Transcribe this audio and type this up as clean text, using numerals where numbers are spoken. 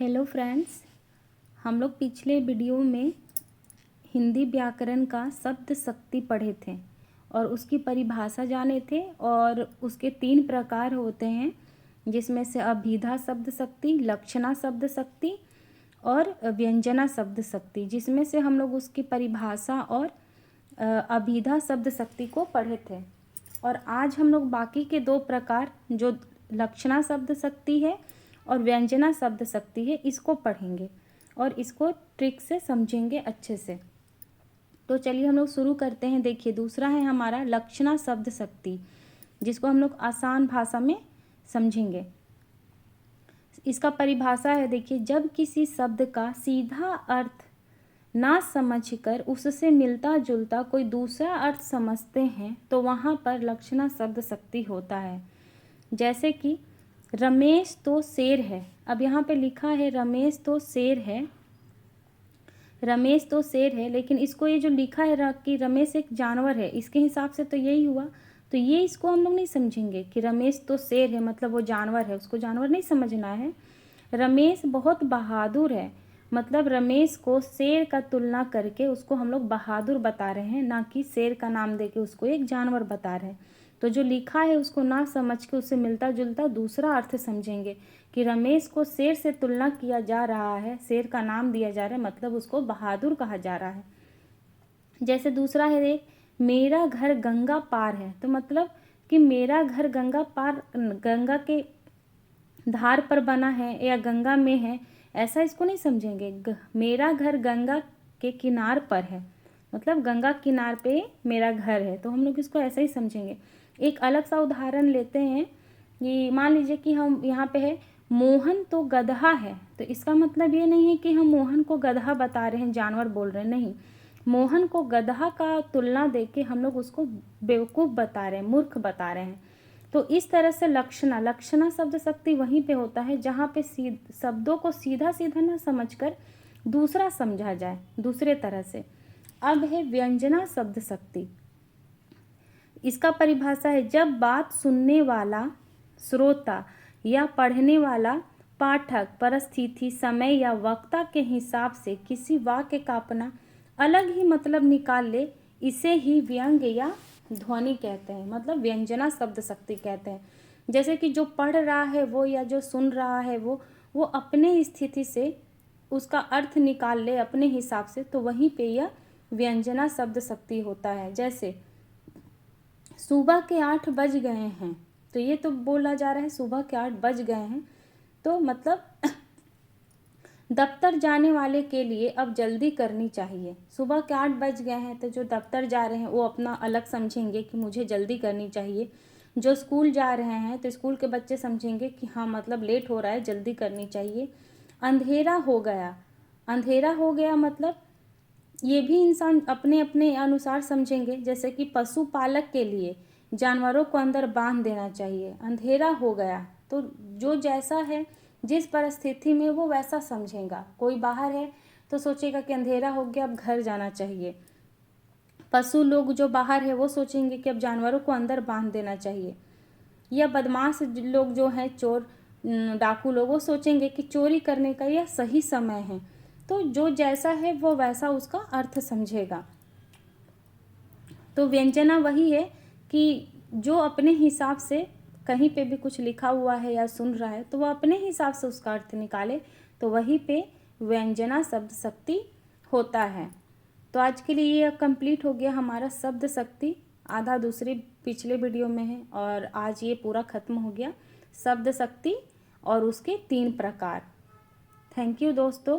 Hello friends, हम लोग पिछले वीडियो में हिंदी व्याकरण का शब्द शक्ति पढ़े थे और उसकी परिभाषा जाने थे और उसके 3 प्रकार होते हैं, जिसमें से अभिधा शब्द शक्ति, लक्षणा शब्द शक्ति और व्यंजना शब्द शक्ति, जिसमें से हम लोग उसकी परिभाषा और अभिधा शब्द शक्ति को पढ़े थे। और आज हम लोग बाकी के 2 प्रकार, जो लक्षणा शब्द शक्ति है और व्यंजना शब्द शक्ति है, इसको पढ़ेंगे और इसको ट्रिक से समझेंगे अच्छे से। तो चलिए हम लोग शुरू करते हैं। देखिए, दूसरा है हमारा लक्षणा शब्द शक्ति, जिसको हम लोग आसान भाषा में समझेंगे। इसका परिभाषा है, देखिए, जब किसी शब्द का सीधा अर्थ ना समझकर उससे मिलता जुलता कोई दूसरा अर्थ समझते हैं तो वहाँ पर लक्षणा शब्द शक्ति होता है। जैसे कि रमेश तो शेर है। अब यहाँ पे लिखा है रमेश तो शेर है, रमेश तो शेर है, लेकिन इसको ये जो लिखा है कि रमेश एक जानवर है, इसके हिसाब से तो यही हुआ। तो ये इसको हम लोग नहीं समझेंगे कि रमेश तो शेर है मतलब वो जानवर है, उसको जानवर नहीं समझना है। रमेश बहुत बहादुर है, मतलब रमेश को शेर का तुलना करके उसको हम लोग बहादुर बता रहे हैं, ना कि शेर का नाम देके उसको एक जानवर बता रहे हैं। तो जो लिखा है उसको ना समझ के उससे मिलता जुलता दूसरा अर्थ समझेंगे कि रमेश को शेर से तुलना किया जा रहा है, शेर का नाम दिया जा रहा है, मतलब उसको बहादुर कहा जा रहा है। जैसे दूसरा है, मेरा घर गंगा पार है, तो मतलब कि मेरा घर गंगा पार, गंगा के धार पर बना है या गंगा में है, ऐसा इसको नहीं समझेंगे। मेरा घर गंगा के किनार पर है, मतलब गंगा किनार पे मेरा घर है, तो हम लोग इसको ऐसा ही समझेंगे। एक अलग सा उदाहरण लेते हैं। ये मान लीजिए कि हम यहाँ पे है मोहन तो गधा है, तो इसका मतलब ये नहीं है कि हम मोहन को गधा बता रहे हैं, जानवर बोल रहे हैं, नहीं। मोहन को गधा का तुलना देके हम लोग उसको बेवकूफ़ बता रहे हैं, मूर्ख बता रहे हैं। तो इस तरह से लक्षणा शब्द शक्ति वहीं पे होता है जहाँ पे शब्दों को सीधा सीधा ना समझकर दूसरा समझा जाए दूसरे तरह से। अब है व्यंजना शब्द शक्ति। इसका परिभाषा है, जब बात सुनने वाला श्रोता या पढ़ने वाला पाठक परिस्थिति, समय या वक्ता के हिसाब से किसी वाक्य का अपना अलग ही मतलब निकाल ले, इसे ही व्यंग्य या ध्वनि कहते हैं, मतलब व्यंजना शब्द शक्ति कहते हैं। जैसे कि जो पढ़ रहा है वो या जो सुन रहा है वो अपने स्थिति से उसका अर्थ निकाल ले अपने हिसाब से, तो वहीं पे यह व्यंजना शब्द शक्ति होता है। जैसे सुबह के 8 बज गए हैं, तो ये तो बोला जा रहा है सुबह के 8 बज गए हैं, तो मतलब दफ्तर जाने वाले के लिए अब जल्दी करनी चाहिए। सुबह के 8 बज गए हैं, तो जो दफ्तर जा रहे हैं वो अपना अलग समझेंगे कि मुझे जल्दी करनी चाहिए। जो स्कूल जा रहे हैं तो स्कूल के बच्चे समझेंगे कि हाँ मतलब लेट हो रहा है, जल्दी करनी चाहिए। अंधेरा हो गया, अंधेरा हो गया मतलब ये भी इंसान अपने अपने अनुसार समझेंगे। जैसे कि पशुपालक के लिए जानवरों को अंदर बांध देना चाहिए, अंधेरा हो गया, तो जो जैसा है जिस परिस्थिति में वो वैसा समझेगा। कोई बाहर है तो सोचेगा कि अंधेरा हो गया, अब घर जाना चाहिए। पशु लोग जो बाहर है वो सोचेंगे कि अब जानवरों को अंदर बांध देना चाहिए। या बदमाश लोग जो हैं, चोर डाकू लोग, वो सोचेंगे कि चोरी करने का यह सही समय है। तो जो जैसा है वो वैसा उसका अर्थ समझेगा। तो व्यंजना वही है कि जो अपने हिसाब से कहीं पे भी कुछ लिखा हुआ है या सुन रहा है तो वह अपने हिसाब से उसका अर्थ निकाले, तो वहीं पे व्यंजना शब्द शक्ति होता है। तो आज के लिए ये कंप्लीट हो गया हमारा शब्द शक्ति। आधा दूसरी पिछले वीडियो में है और आज ये पूरा खत्म हो गया शब्द शक्ति और उसके 3 प्रकार। थैंक यू दोस्तों।